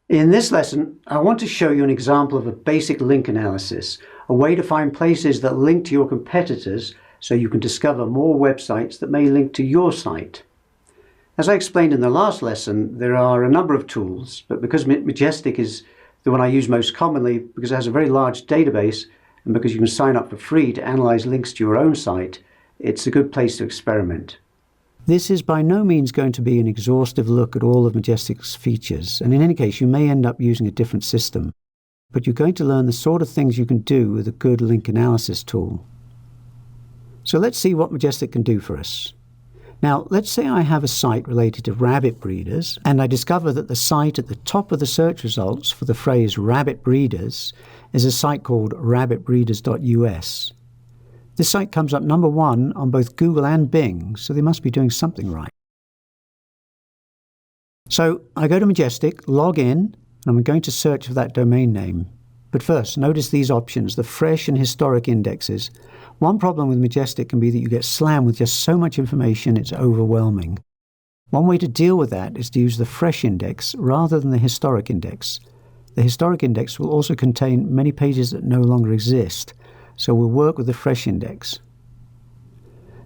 In this lesson, I want to show you an example of a basic link analysis, a way to find places that link to your competitors so you can discover more websites that may link to your site. As I explained in the last lesson, there are a number of tools, but because Majestic is the one I use most commonly, because it has a very large database, and because you can sign up for free to analyze links to your own site, it's a good place to experiment. This is by no means going to be an exhaustive look at all of Majestic's features, and in any case you may end up using a different system, but you're going to learn the sort of things you can do with a good link analysis tool. So let's see what Majestic can do for us. Now, let's say I have a site related to rabbit breeders, and I discover that the site at the top of the search results for the phrase rabbit breeders is a site called rabbitbreeders.us. This site comes up number 1 on both Google and Bing, so they must be doing something right. So I go to Majestic, log in, and I'm going to search for that domain name. But first, notice these options, the fresh and historic indexes. One problem with Majestic can be that you get slammed with just so much information it's overwhelming. One way to deal with that is to use the fresh index rather than the historic index. The historic index will also contain many pages that no longer exist, so we'll work with the fresh index.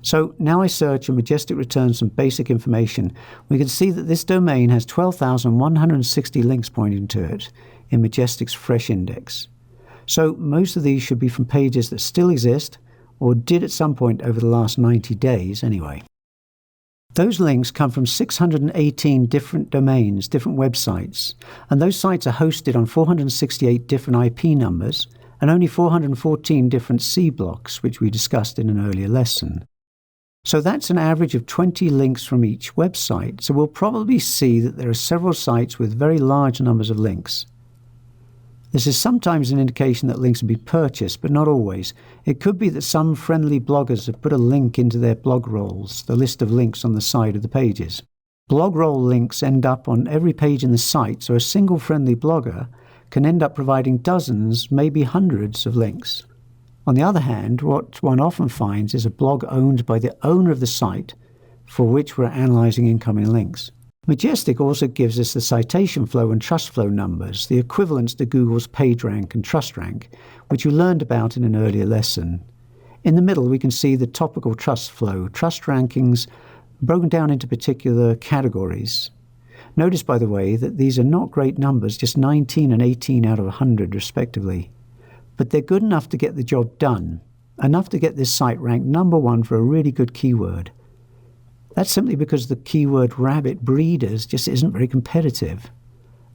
So now I search and Majestic returns some basic information. We can see that this domain has 12,160 links pointing to it in Majestic's fresh index. So most of these should be from pages that still exist or did at some point over the last 90 days anyway. Those links come from 618 different domains, different websites, and those sites are hosted on 468 different IP numbers and only 414 different C blocks, which we discussed in an earlier lesson. So that's an average of 20 links from each website, so we'll probably see that there are several sites with very large numbers of links. This is sometimes an indication that links have been purchased, but not always. It could be that some friendly bloggers have put a link into their blog rolls, the list of links on the side of the pages. Blog roll links end up on every page in the site, so a single friendly blogger can end up providing dozens, maybe hundreds of links. On the other hand, what one often finds is a blog owned by the owner of the site for which we're analyzing incoming links. Majestic also gives us the citation flow and trust flow numbers, the equivalents to Google's PageRank and TrustRank, which you learned about in an earlier lesson. In the middle, we can see the topical trust flow, trust rankings broken down into particular categories. Notice, by the way, that these are not great numbers, just 19 and 18 out of 100 respectively. But they're good enough to get the job done, enough to get this site ranked number 1 for a really good keyword. That's simply because the keyword rabbit breeders just isn't very competitive.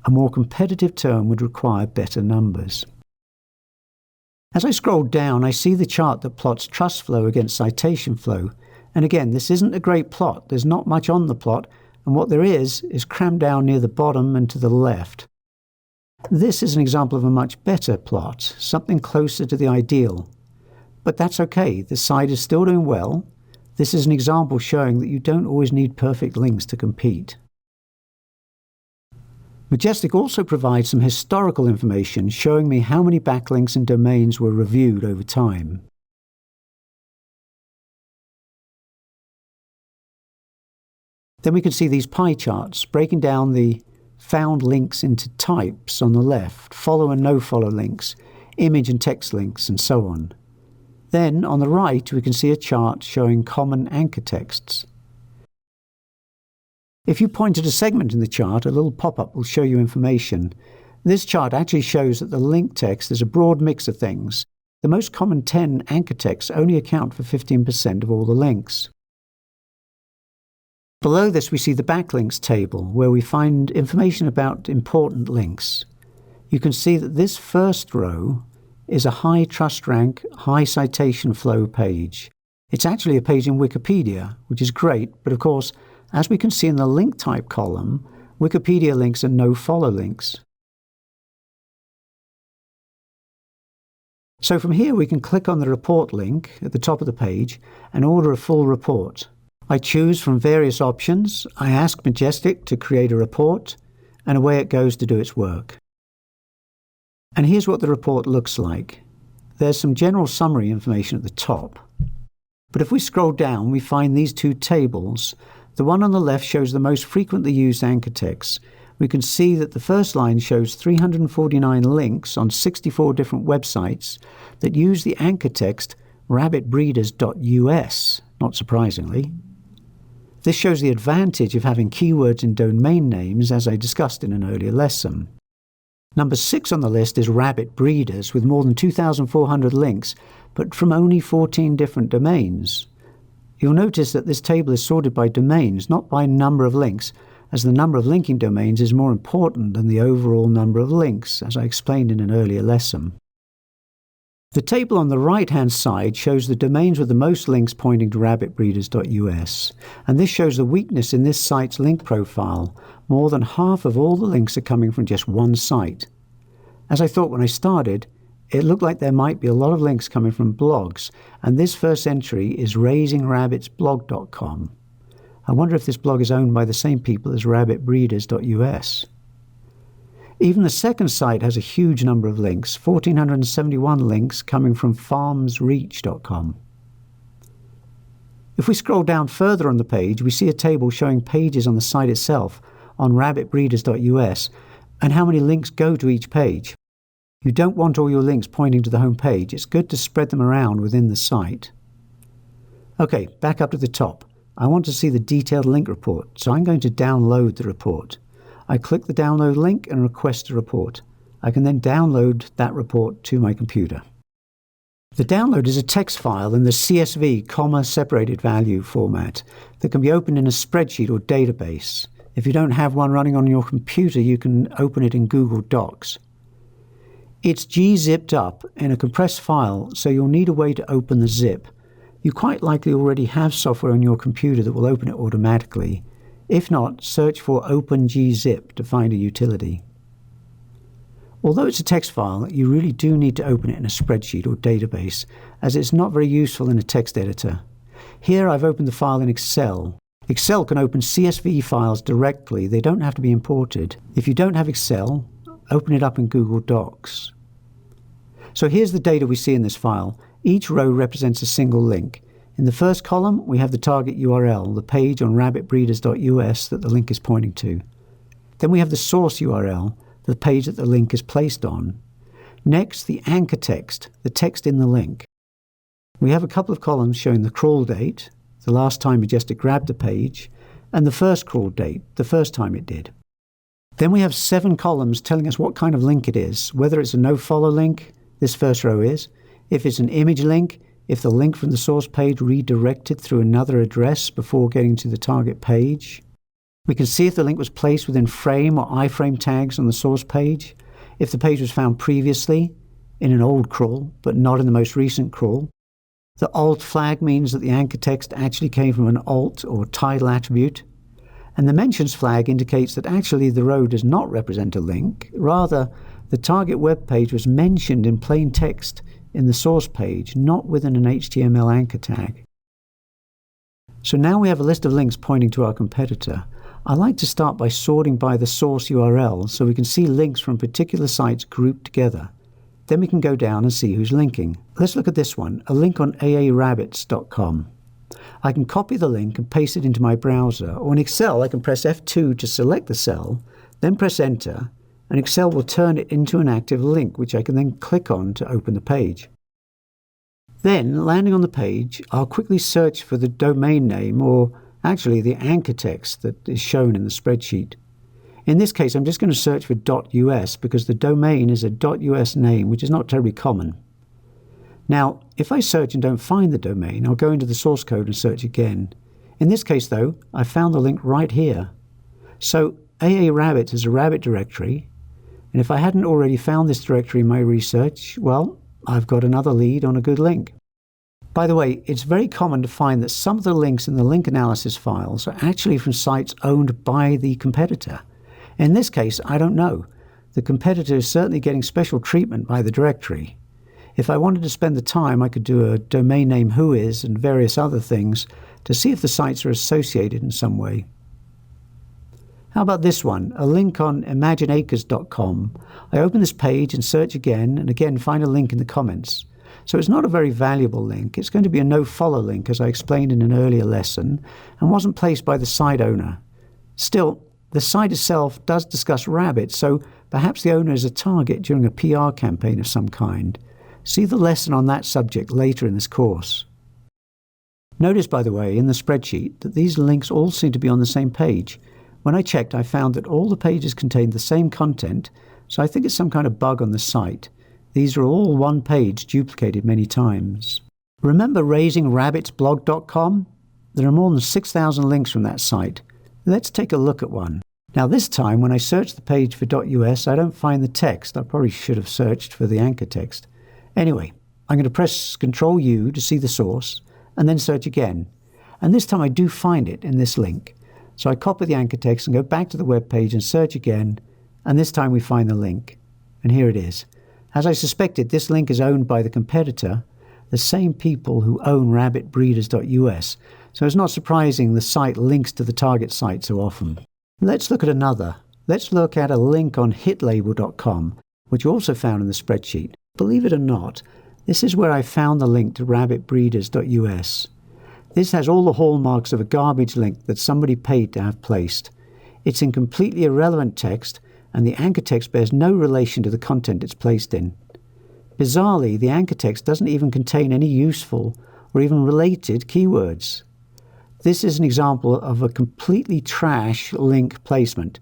A more competitive term would require better numbers. As I scroll down, I see the chart that plots trust flow against citation flow. And again, this isn't a great plot. There's not much on the plot, and what there is crammed down near the bottom and to the left. This is an example of a much better plot, something closer to the ideal. But that's okay, the site is still doing well. This is an example showing that you don't always need perfect links to compete. Majestic also provides some historical information showing me how many backlinks and domains were reviewed over time. Then we can see these pie charts breaking down the found links into types on the left, follow and no follow links, image and text links, and so on. Then on the right we can see a chart showing common anchor texts. If you point at a segment in the chart, a little pop-up will show you information. This chart actually shows that the link text is a broad mix of things. The most common 10 anchor texts only account for 15% of all the links. Below this we see the backlinks table, where we find information about important links. You can see that this first row is a high trust rank, high citation flow page. It's actually a page in Wikipedia, which is great, but of course, as we can see in the link type column, Wikipedia links are no follow links. So from here we can click on the report link at the top of the page and order a full report. I choose from various options, I ask Majestic to create a report, and away it goes to do its work. And here's what the report looks like. There's some general summary information at the top. But if we scroll down, we find these two tables. The one on the left shows the most frequently used anchor texts, we can see that the first line shows 349 links on 64 different websites that use the anchor text rabbitbreeders.us, not surprisingly. This shows the advantage of having keywords in domain names, as I discussed in an earlier lesson. Number 6 on the list is Rabbit Breeders, with more than 2,400 links, but from only 14 different domains. You'll notice that this table is sorted by domains, not by number of links, as the number of linking domains is more important than the overall number of links, as I explained in an earlier lesson. The table on the right-hand side shows the domains with the most links pointing to rabbitbreeders.us, and this shows the weakness in this site's link profile. More than half of all the links are coming from just one site. As I thought when I started, it looked like there might be a lot of links coming from blogs, and this first entry is raisingrabbitsblog.com. I wonder if this blog is owned by the same people as rabbitbreeders.us. Even the second site has a huge number of links, 1,471 links coming from farmsreach.com. If we scroll down further on the page, we see a table showing pages on the site itself, on rabbitbreeders.us, and how many links go to each page. You don't want all your links pointing to the home page. It's good to spread them around within the site. Okay, back up to the top. I want to see the detailed link report, so I'm going to download the report. I click the download link and request a report. I can then download that report to my computer. The download is a text file in the CSV, separated value format that can be opened in a spreadsheet or database. If you don't have one running on your computer, you can open it in Google Docs. It's gzipped up in a compressed file, so you'll need a way to open the zip. You quite likely already have software on your computer that will open it automatically. If not, search for OpenGzip to find a utility. Although it's a text file, you really do need to open it in a spreadsheet or database, as it's not very useful in a text editor. Here I've opened the file in Excel. Excel can open CSV files directly. They don't have to be imported. If you don't have Excel, open it up in Google Docs. So here's the data we see in this file. Each row represents a single link. In the first column, we have the target URL, the page on rabbitbreeders.us that the link is pointing to. Then we have the source URL, the page that the link is placed on. Next, the anchor text, the text in the link. We have a couple of columns showing the crawl date, the last time Majestic grabbed the page, and the first crawl date, the first time it did. Then we have 7 columns telling us what kind of link it is, whether it's a no-follow link, this first row is, if it's an image link, if the link from the source page redirected through another address before getting to the target page. We can see if the link was placed within frame or iframe tags on the source page, if the page was found previously in an old crawl, but not in the most recent crawl. The alt flag means that the anchor text actually came from an alt or title attribute. And the mentions flag indicates that actually the row does not represent a link. Rather, the target web page was mentioned in plain text in the source page, not within an HTML anchor tag. So now we have a list of links pointing to our competitor. I like to start by sorting by the source URL so we can see links from particular sites grouped together. Then we can go down and see who's linking. Let's look at this one, a link on aarabbits.com. I can copy the link and paste it into my browser, or in Excel I can press F2 to select the cell, then press Enter, and Excel will turn it into an active link, which I can then click on to open the page. Then, landing on the page, I'll quickly search for the domain name, or actually the anchor text that is shown in the spreadsheet. In this case, I'm just going to search for .us because the domain is a .us name, which is not terribly common. Now, if I search and don't find the domain, I'll go into the source code and search again. In this case, though, I found the link right here. So, aarabbits is a rabbit directory, and if I hadn't already found this directory in my research, well, I've got another lead on a good link. By the way, it's very common to find that some of the links in the link analysis files are actually from sites owned by the competitor. In this case, I don't know. The competitor is certainly getting special treatment by the directory. If I wanted to spend the time, I could do a domain name whois and various other things to see if the sites are associated in some way. How about this one, a link on imagineacres.com. I open this page and search again, and again find a link in the comments. So it's not a very valuable link. It's going to be a no-follow link, as I explained in an earlier lesson, and wasn't placed by the site owner. Still, The site itself does discuss rabbits, so perhaps the owner is a target during a PR campaign of some kind. See the lesson on that subject later in this course. Notice, by the way, in the spreadsheet that these links all seem to be on the same page. When I checked, I found that all the pages contained the same content, so I think it's some kind of bug on the site. These are all one page duplicated many times. Remember raisingrabbitsblog.com? There are more than 6,000 links from that site. Let's take a look at one. Now this time, when I search the page for .us, I don't find the text. I probably should have searched for the anchor text. Anyway, I'm going to press Ctrl-U to see the source, and then search again. And this time I do find it in this link. So I copy the anchor text and go back to the web page and search again, and this time we find the link. And here it is. As I suspected, this link is owned by the competitor, the same people who own rabbitbreeders.us. So it's not surprising the site links to the target site so often. Let's look at another. Let's look at a link on hitlabel.com, which you also found in the spreadsheet. Believe it or not, this is where I found the link to rabbitbreeders.us. This has all the hallmarks of a garbage link that somebody paid to have placed. It's in completely irrelevant text, and the anchor text bears no relation to the content it's placed in. Bizarrely, the anchor text doesn't even contain any useful or even related keywords. This is an example of a completely trash link placement.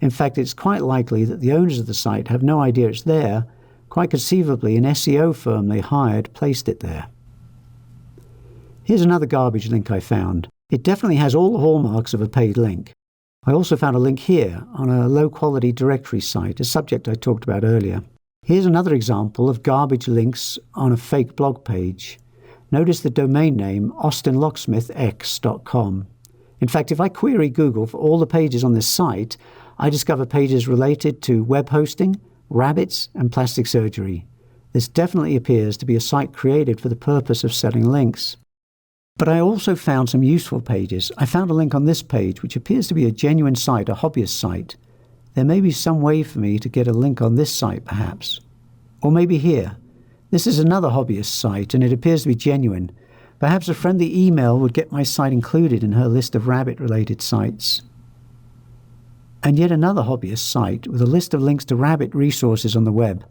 In fact, it's quite likely that the owners of the site have no idea it's there. Quite conceivably, an SEO firm they hired placed it there. Here's another garbage link I found. It definitely has all the hallmarks of a paid link. I also found a link here on a low-quality directory site, a subject I talked about earlier. Here's another example of garbage links on a fake blog page. Notice the domain name austinlocksmithx.com. In fact, if I query Google for all the pages on this site, I discover pages related to web hosting, rabbits, and plastic surgery. This definitely appears to be a site created for the purpose of selling links. But I also found some useful pages. I found a link on this page which appears to be a genuine site, a hobbyist site. There may be some way for me to get a link on this site, perhaps. Or maybe here. This is another hobbyist site, and it appears to be genuine. Perhaps a friendly email would get my site included in her list of rabbit-related sites. And yet another hobbyist site with a list of links to rabbit resources on the web.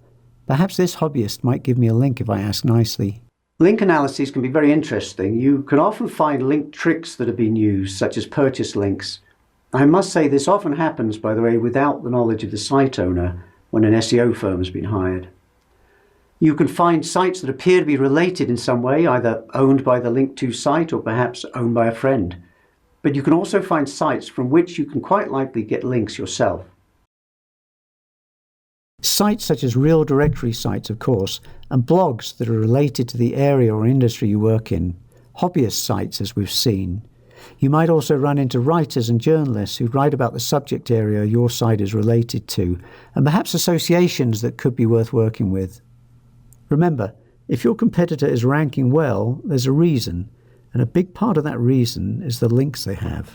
Perhaps this hobbyist might give me a link if I ask nicely. Link analyses can be very interesting. You can often find link tricks that have been used, such as purchase links. I must say this often happens, by the way, without the knowledge of the site owner when an SEO firm has been hired. You can find sites that appear to be related in some way, either owned by the link to site or perhaps owned by a friend. But you can also find sites from which you can quite likely get links yourself. Sites such as real directory sites, of course, and blogs that are related to the area or industry you work in, hobbyist sites as we've seen. You might also run into writers and journalists who write about the subject area your site is related to, and perhaps associations that could be worth working with. Remember, if your competitor is ranking well, there's a reason, and a big part of that reason is the links they have.